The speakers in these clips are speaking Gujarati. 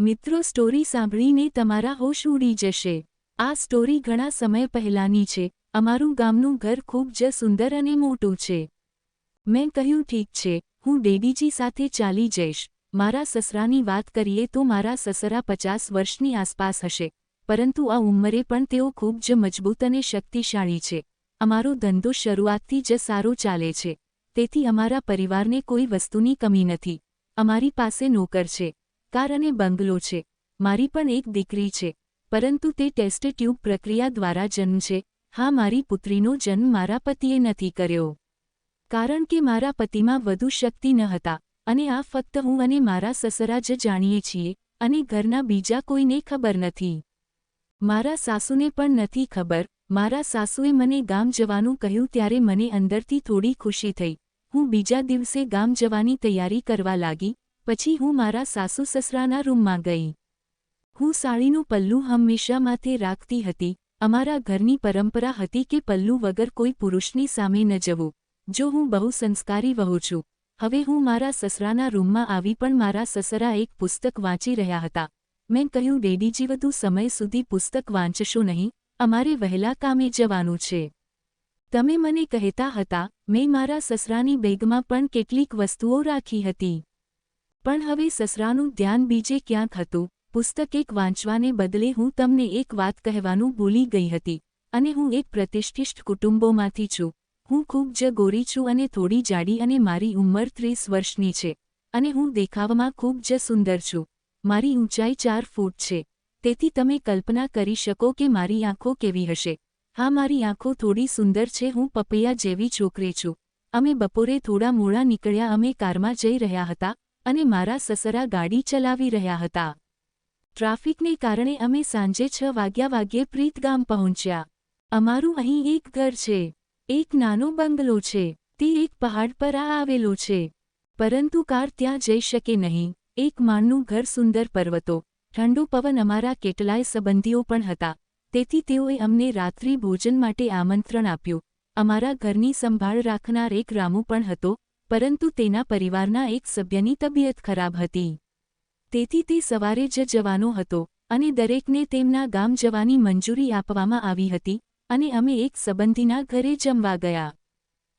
મિત્રો, સ્ટોરી સાંભળીને તમારા હોશ ઉડી જશે। આ સ્ટોરી ઘણા સમય પહેલાની છે। અમારું ગામનું ઘર ખૂબ જ સુંદર અને મોટું છે। મેં કહ્યું, ઠીક છે, હું ડેડીજી સાથે ચાલી જઈશ। મારા સસરાની વાત કરીએ તો મારા સસરા 50 વર્ષની આસપાસ હશે, પરંતુ આ ઉંમરે પણ તેઓ ખૂબ જ મજબૂત અને શક્તિશાળી છે। અમારો ધંધો શરૂઆતથી જ સારો ચાલે છે, તેથી અમારા પરિવારને કોઈ વસ્તુની કમી નથી। અમારી પાસે નોકર છે, કાર અને બંગલો છે। મારી પણ એક દીકરી છે, પરંતુ તે ટેસ્ટ ટ્યુબ પ્રક્રિયા દ્વારા જન્મશે। હા, મારી પુત્રીનો જન્મ મારા પતિએ નથી કર્યો, કારણ કે મારા પતિમાં વધુ શક્તિ ન હતા, અને આ ફક્ત હું અને મારા સસરા જ જાણીએ છીએ, અને ઘરના બીજા કોઈને ખબર નથી। મારા સાસુને પણ નથી ખબર। મારા સાસુએ મને ગામ જવાનું કહ્યું ત્યારે મને અંદરથી થોડી ખુશી થઈ। હું બીજા દિવસે ગામ જવાની તૈયારી કરવા લાગી। પછી હું મારા સાસુ સસરાના રૂમમાં ગઈ। હું સાડીનું પલ્લું હંમેશા માથે રાખતી હતી। અમારા ઘરની પરંપરા હતી કે પલ્લું વગર કોઈ પુરુષની સામે ન જવું। જો હું બહુ સંસ્કારી વહુ છું। હવે હું મારા સસરાના રૂમમાં આવી પણ મારા સસરા એક પુસ્તક વાંચી રહ્યા હતા। મેં કહ્યું, ડેડીજી, વધુ સમય સુધી પુસ્તક વાંચશો નહીં, અમારે વહેલા કામે જવાનું છે। તમે મને કહેતા હતા। મેં મારા સસરાની બેગમાં પણ કેટલીક વસ્તુઓ રાખી હતી, પણ હવે સસરાનું ધ્યાન બીજે ક્યાંક હતું। પુસ્તક એક વાંચવાને બદલે હું તમને એક વાત કહેવાનું ભૂલી ગઈ હતી, અને હું એક પ્રતિષ્ઠિત કુટુંબોમાંથી છું। હું ખૂબ જ ગોરી છું અને થોડી જાડી, અને મારી ઉંમર 30 વર્ષની છે, અને હું દેખાવમાં ખૂબ જ સુંદર છું। મારી ઊંચાઈ 4 ફૂટ છે, તેથી તમે કલ્પના કરી શકો કે મારી આંખો કેવી હશે। હા, મારી આંખો થોડી સુંદર છે। હું પપૈયા જેવી છોકરી છું। અમે બપોરે થોડા મોડા નીકળ્યા। અમે કારમાં જઈ રહ્યા હતા, અને મારા સસરા ગાડી ચલાવી રહ્યા હતા। ટ્રાફિકને કારણે અમે સાંજે 6 વાગ્યે પ્રીત ગામ પહોંચ્યા। અમારું અહીં એક ઘર છે, એક નાનો બંગલો છે। તે એક પહાડ પર આવેલો છે, પરંતુ કાર ત્યાં જઈ શકે નહીં। એક માળનું ઘર, સુંદર પર્વતો, ઠંડો પવન। અમારા કેટલાય સંબંધીઓ પણ હતા, તેથી તેઓએ અમને રાત્રિ ભોજન માટે આમંત્રણ આપ્યું। અમારા ઘરની સંભાળ રાખનાર એક રામુ પણ હતો, પરંતુ તેના પરિવારના એક સભ્યની તબિયત ખરાબ હતી, તેથી તે સવારે જ જવાનો હતો, અને દરેકને તેમના ગામ જવાની મંજૂરી આપવામાં આવી હતી, અને અમે એક સંબંધીના ઘરે જમવા ગયા।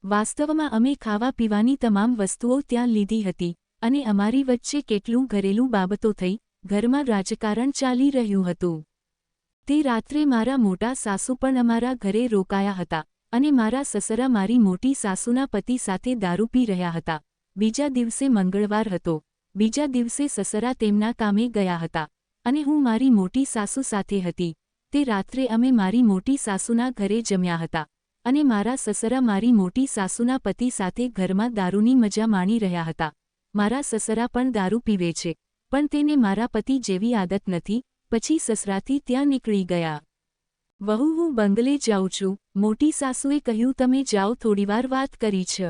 વાસ્તવમાં અમે ખાવા પીવાની તમામ વસ્તુઓ ત્યાં લીધી હતી, અને અમારી વચ્ચે કેટલું ઘરેલું બાબતો થઈ। ઘરમાં રાજકારણ ચાલી રહ્યું હતું। તે રાત્રે મારા મોટા સાસુ પણ અમારા ઘરે રોકાયા હતા, અને મારા સસરા મારી મોટી સાસુના પતિ સાથે દારૂ પી રહ્યા હતા। બીજા દિવસે મંગળવાર હતો। બીજા દિવસે સસરા તેમના કામે ગયા હતા, અને હું મારી મોટી સાસુ સાથે હતી। તે રાત્રે અમે મારી મોટી સાસુના ઘરે જમ્યા હતા, અને મારા સસરા મારી મોટી સાસુના પતિ સાથે ઘરમાં દારૂની મજા માણી રહ્યા હતા। મારા સસરા પણ દારૂ પીવે છે, પણ તેને મારા પતિ જેવી આદત નથી। પછી સસરાથી ત્યાં નીકળી ગયા। વહુ, હું બંગલે જાઉં છું, મોટી સાસુએ કહ્યું। તમે જાઓ, થોડીવાર વાત કરી છે।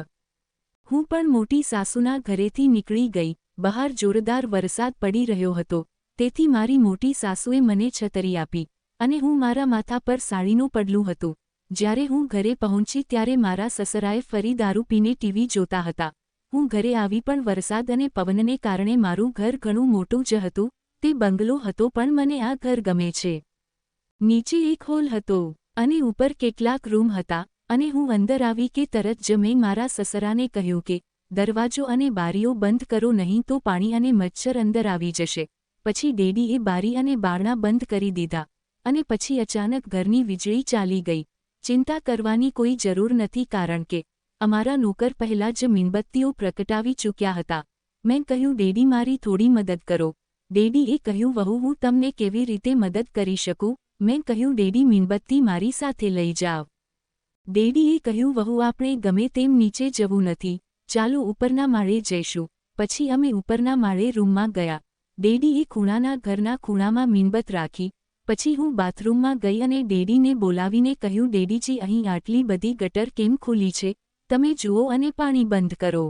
હું પણ મોટી સાસુના ઘરેથી નીકળી ગઈ। બહાર જોરદાર વરસાદ પડી રહ્યો હતો, તેથી મારી મોટી સાસુએ મને છતરી આપી, અને હું મારા માથા પર સાડીનું પડલું હતું। જ્યારે હું ઘરે પહોંચી ત્યારે મારા સસરાએ ફરી દારૂ પીને ટીવી જોતા હતા। હું ઘરે આવી પણ વરસાદ અને પવનને કારણે મારું ઘર ઘણું મોટું જ હતું। તે બંગલો હતો, પણ મને આ ઘર ગમે છે। નીચે એક હોલ હતો, અને ઉપર કેટલાક રૂમ હતા, અને હું અંદર આવી કે તરત જ મેં મારા સસરાને કહ્યું કે દરવાજો અને બારીઓ બંધ કરો, નહીં તો પાણી અને મચ્છર અંદર આવી જશે। પછી ડેડીએ બારી અને બારણા બંધ કરી દીધા, અને પછી અચાનક ઘરની વીજળી ચાલી ગઈ। ચિંતા કરવાની કોઈ જરૂર નથી, કારણ કે અમારા નોકર પહેલાં જ મીણબત્તીઓ પ્રગટાવી ચૂક્યા હતા। મેં કહ્યું, ડેડી, મારી થોડી મદદ કરો। ડેડીએ કહ્યું, વહુ, હું તમને કેવી રીતે મદદ કરી શકું? મેં કહ્યું, ડેડી, મીણબત્તી મારી સાથે લઈ જાવ। ડેડીએ કહ્યું, વહુ, આપણે ગમે તેમ નીચે જવું નથી, ચાલો ઉપરના માળે જઈશું। પછી અમે ઉપરના માળે રૂમમાં ગયા। ડેડીએ ખૂણાના ઘરના ખૂણામાં મીણબત્તી રાખી। પછી હું બાથરૂમમાં ગઈ અને ડેડીને બોલાવીને કહ્યું, ડેડીજી, અહીં આટલી બધી ગટર કેમ ખુલ્લી છે? તમે જુઓ અને પાણી બંધ કરો।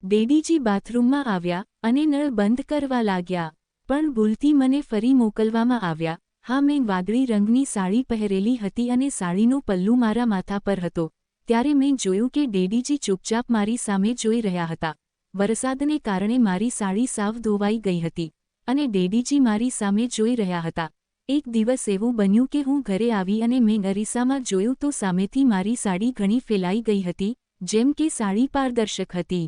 ડેડીજી બાથરૂમમાં આવ્યા અને નળ બંધ કરવા લાગ્યા, પણ ભૂલથી મને ફરી મોકલવામાં આવ્યા। હા, મેં વાદળી રંગની સાડી પહેરેલી હતી, અને સાડીનો પલ્લું મારા માથા પર હતો। ત્યારે મેં જોયું કે ડેડીજી ચૂપચાપ મારી સામે જોઈ રહ્યા હતા। વરસાદને કારણે મારી સાડી સાવ ધોવાઈ ગઈ હતી, અને ડેડીજી મારી સામે જોઈ રહ્યા હતા. એક દિવસ એવું બન્યું કે હું ઘરે આવી અને મેં અરીસામાં જોયું તો સામેથી મારી સાડી ઘણી ફેલાઈ ગઈ હતી, જેમ કે સાડી પારદર્શક હતી.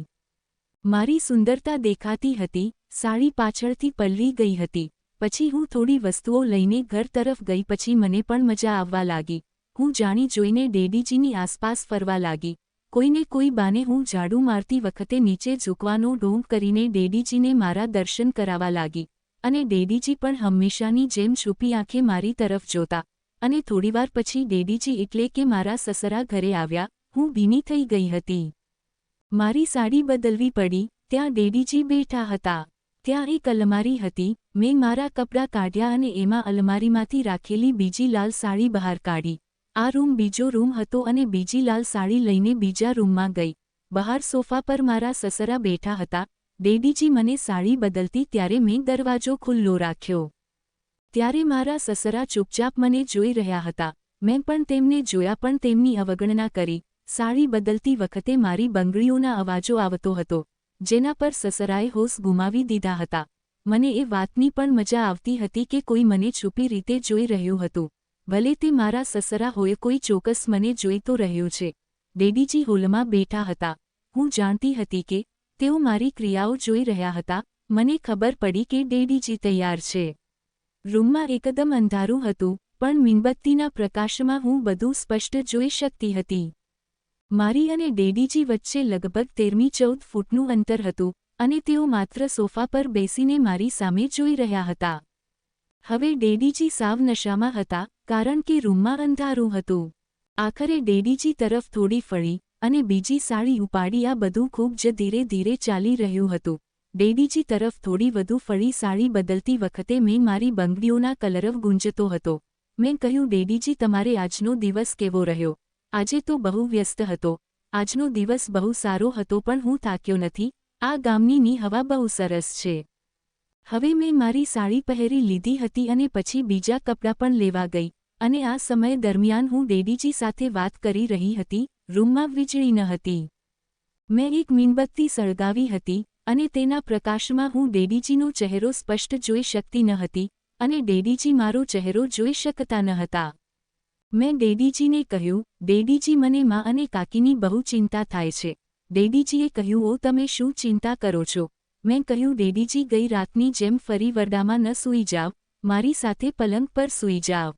મારી સુંદરતા દેખાતી હતી, સાડી પાછળથી પલળી ગઈ હતી. પછી હું થોડી વસ્તુઓ લઈને ઘર તરફ ગઈ. પછી મને પણ મજા આવવા લાગી. હું જાણી જોઈને ડેડીજીની આસપાસ ફરવા લાગી. કોઈને કોઈ બાને હું ઝાડુ મારતી વખતે નીચે ઝૂકવાનો ઢોંગ કરીને ડેડીજીને મારા દર્શન કરાવવા લાગી. અને ડેડીજી પણ હંમેશાની જેમ છુપી આંખે મારી તરફ જોતા. અને થોડીવાર પછી ડેડીજી એટલે કે મારા સસરા ઘરે આવ્યા. હું ભીની થઈ ગઈ હતી. મારી સાડી બદલવી પડી. ત્યાં ડેડીજી બેઠા હતા. ત્યાં એક અલમારી હતી. મેં મારા કપડાં કાઢ્યા અને એમાં અલમારીમાંથી રાખેલી બીજી લાલ સાડી બહાર કાઢી. આ રૂમ બીજો રૂમ હતો અને બીજી લાલ સાડી લઈને બીજા રૂમમાં ગઈ. બહાર સોફા પર મારા સસરા બેઠા હતા. ડેડીજી મને સાડી બદલતી ત્યારે મેં દરવાજો ખુલ્લો રાખ્યો. ત્યારે મારા સસરા ચૂપચાપ મને જોઈ રહ્યા હતા. મેં પણ તેમને જોયા પણ તેમની અવગણના કરી. સાડી બદલતી વખતે મારી બંગડીઓના અવાજો આવતો હતો, જેના પર સસરાએ હોશ ગુમાવી દીધા હતા. મને એ વાતની પણ મજા આવતી હતી કે કોઈ મને છુપી રીતે જોઈ રહ્યું હતું. ભલે તે મારા સસરા હોય, કોઈ ચોક્કસ મને જોઈ તો રહ્યું છે. ડેડીજી હોલમાં બેઠા હતા. હું જાણતી હતી કે તેઓ મારી ક્રિયાઓ જોઈ રહ્યા હતા. મને ખબર પડી કે ડેડીજી તૈયાર છે. રૂમમાં એકદમ અંધારું હતું, પણ મીણબત્તીના પ્રકાશમાં હું બધું સ્પષ્ટ જોઈ શકતી હતી. મારી અને ડેડીજી વચ્ચે લગભગ 13-14 ફૂટનું અંતર હતું અને તેઓ માત્ર સોફા પર બેસીને મારી સામે જોઈ રહ્યા હતા. હવે ડેડીજી સાવ નશામાં હતા, કારણ કે રૂમમાં અંધારું હતું. આખરે ડેડીજી તરફ થોડી ફળી અને બીજી સાડી ઉપાડી. આ બધું ખૂબ જ ધીરે ધીરે ચાલી રહ્યું હતું. ડેડીજી તરફ થોડી વધુ ફળી. સાડી બદલતી વખતે મેં મારી બંગડીઓના કલરવ ગુંજતો હતો. મેં કહ્યું, ડેડીજી, તમારે આજનો દિવસ કેવો રહ્યો? આજે તો બહુ વ્યસ્ત હતો. આજનો દિવસ બહુ સારો હતો, પણ હું થાક્યો નથી. આ ગામની હવા બહુ સરસ છે. હવે મેં મારી સાડી પહેરી લીધી હતી અને પછી બીજા કપડાં પણ લેવા ગઈ. અને આ સમય દરમિયાન હું ડેડીજી સાથે વાત કરી રહી હતી. રૂમમાં વીજળી ન હતી. મેં એક મીણબત્તી સળગાવી હતી અને તેના પ્રકાશમાં હું ડેડીજીનો ચહેરો સ્પષ્ટ જોઈ શકતી ન હતી અને ડેડીજી મારો ચહેરો જોઈ શકતા ન હતા. મેં ડેડીજીને કહ્યું, ડેડીજી, મને માં અને કાકીની બહુ ચિંતા થાય છે. ડેડીજીએ કહ્યું, ઓ, તમે શું ચિંતા કરો છો? મેં કહ્યું, ડેડીજી, ગઈ રાતની જેમ ફરી વરડામાં ન સૂઈ જાવ, મારી સાથે પલંગ પર સૂઈ જાવ.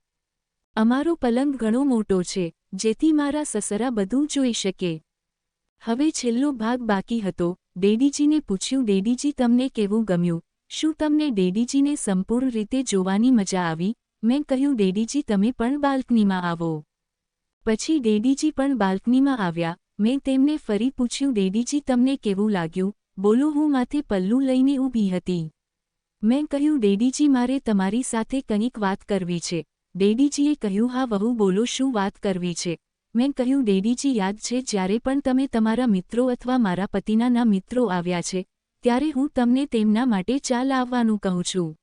અમારો પલંગ ઘણો મોટો છે, જેથી મારા સસરા બધું જોઈ શકે. હવે છેલ્લો ભાગ બાકી હતો. ડેડીજીને પૂછ્યું, ડેડીજી, તમને કેવું ગમ્યું? શું તમને ડેડીજીને સંપૂર્ણ રીતે જોવાની મજા આવી? મેં કહ્યું, ડેડીજી, તમે પણ બાલ્કનીમાં આવો. પછી ડેડીજી પણ બાલ્કનીમાં આવ્યા. મેં તેમને ફરી પૂછ્યું, ડેડીજી, તમને કેવું લાગ્યું? બોલો. હું માથે પલ્લું લઈને ઊભી હતી. મેં કહ્યું, ડેડીજી, મારે તમારી સાથે કંઈક વાત કરવી છે. ડેડીજીએ કહ્યું, હા વહુ, બોલો, શું વાત કરવી છે? મેં કહ્યું, ડેડીજી, યાદ છે જ્યારે પણ તમે તમારા મિત્રો અથવા મારા પતિના મિત્રો આવ્યા છે, ત્યારે હું તમને તેમના માટે ચા લાવવાનું કહું છું.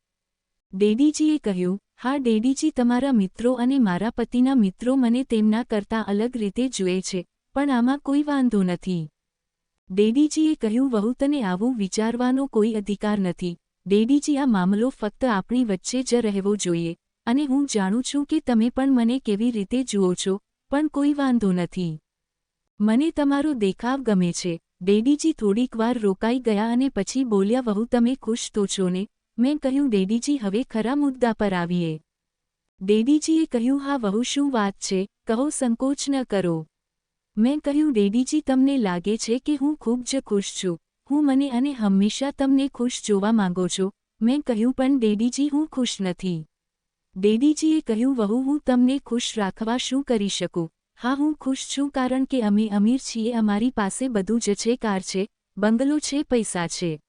ડેડીજીએ કહ્યું, હા ડેડીજી, તમારા મિત્રો અને મારા પતિના મિત્રો મને તેમના કરતાં અલગ રીતે જુએ છે, પણ આમાં કોઈ વાંધો નથી. ડેડીજીએ કહ્યું, વહુ, તને આવું વિચારવાનો કોઈ અધિકાર નથી. ડેડીજી, આ મામલો ફક્ત આપણી વચ્ચે જ રહેવો જોઈએ, અને હું જાણું છું કે તમે પણ મને કેવી રીતે જુઓ છો, પણ કોઈ વાંધો નથી. મને તમારો દેખાવ ગમે છે. ડેડીજી થોડીક વાર રોકાઈ ગયા અને પછી બોલ્યા, વહુ, તમે ખુશ તો છો ને? મેં કહ્યું, ડેડીજી, હવે ખરા મુદ્દા પર આવીએ. ડેડીજીએ કહ્યું, હા વહુ, શું વાત છે? કહો, સંકોચ ન કરો. મેં કહ્યું, ડેડીજી, તમને લાગે છે કે હું ખૂબ જ ખુશ છું. હું મને અને હંમેશા તમને ખુશ જોવા માંગો છો. મેં કહ્યું, પણ ડેડીજી, હું ખુશ નથી. ડેડીજીએ કહ્યું, વહુ, હું તમને ખુશ રાખવા શું કરી શકું? હા, હું ખુશ છું કારણ કે અમે અમીર છીએ. અમારી પાસે બધું જ છે. કાર છે, બંગલો છે, પૈસા છે.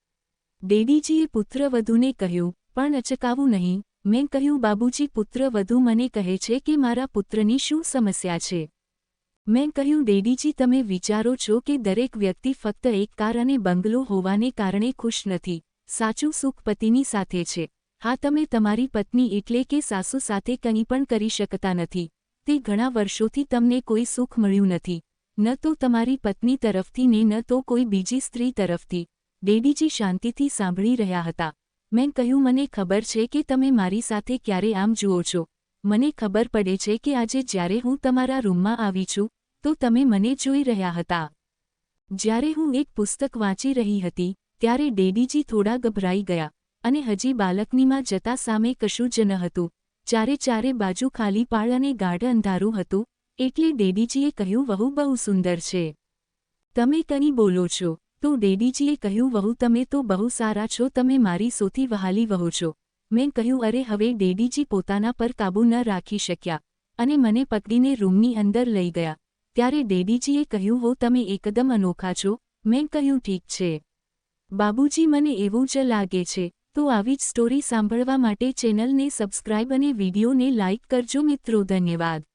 ડેડીજીએ પુત્રવધૂને કહ્યું, પણ અચકાવું નહીં. મેં કહ્યું, બાબુજી, પુત્રવધૂ મને કહે છે કે મારા પુત્રની શું સમસ્યા છે? મેં કહ્યું, ડેડીજી, તમે વિચારો છો કે દરેક વ્યક્તિ ફક્ત એક કાર અને બંગલો હોવાને કારણે ખુશ નથી. સાચું સુખ પતિની સાથે છે. હા, તમે તમારી પત્ની એટલે કે સાસુ સાથે કંઈ પણ કરી શકતા નથી. તે ઘણા વર્ષોથી તમને કોઈ સુખ મળ્યું નથી, ન તો તમારી પત્ની તરફથી ને ન તો કોઈ બીજી સ્ત્રી તરફથી. ડેડીજી શાંતિથી સાંભળી રહ્યા હતા. મેં કહ્યું, મને ખબર છે કે તમે મારી સાથે ક્યારે આમ જુઓ છો. મને ખબર પડે છે કે આજે જ્યારે હું તમારા રૂમમાં આવી છું તો તમે મને જોઈ રહ્યા હતા. જ્યારે હું એક પુસ્તક વાંચી રહી હતી ત્યારે ડેડીજી થોડા ગભરાઈ ગયા અને હજી બાલ્કનીમાં જતા સામે કશું જ ન હતું. ચારે બાજુ ખાલી પાળ અને ગાઢ અંધારું હતું. એટલે ડેડીજીએ કહ્યું, વહુ બહુ સુંદર છે. તમે કંઈ બોલો છો? તો ડેડીજીએ કહ્યું, વહુ તમે તો બહુ સારા છો, તમે મારી સૌથી વહાલી વહુ છો. મેં કહ્યું, અરે. હવે ડેડીજી પોતાના પર કાબૂ ન રાખી શક્યા અને મને પકડીને રૂમની અંદર લઈ ગયા. ત્યારે ડેડીજીએ કહ્યું, હો તમે એકદમ અનોખા છો. મેં કહ્યું, ઠીક છે બાબુજી, મને એવું જ લાગે છે. તો આવી જ સ્ટોરી સાંભળવા માટે ચેનલને સબસ્ક્રાઇબ અને વિડીયોને લાઇક કરજો મિત્રો. ધન્યવાદ.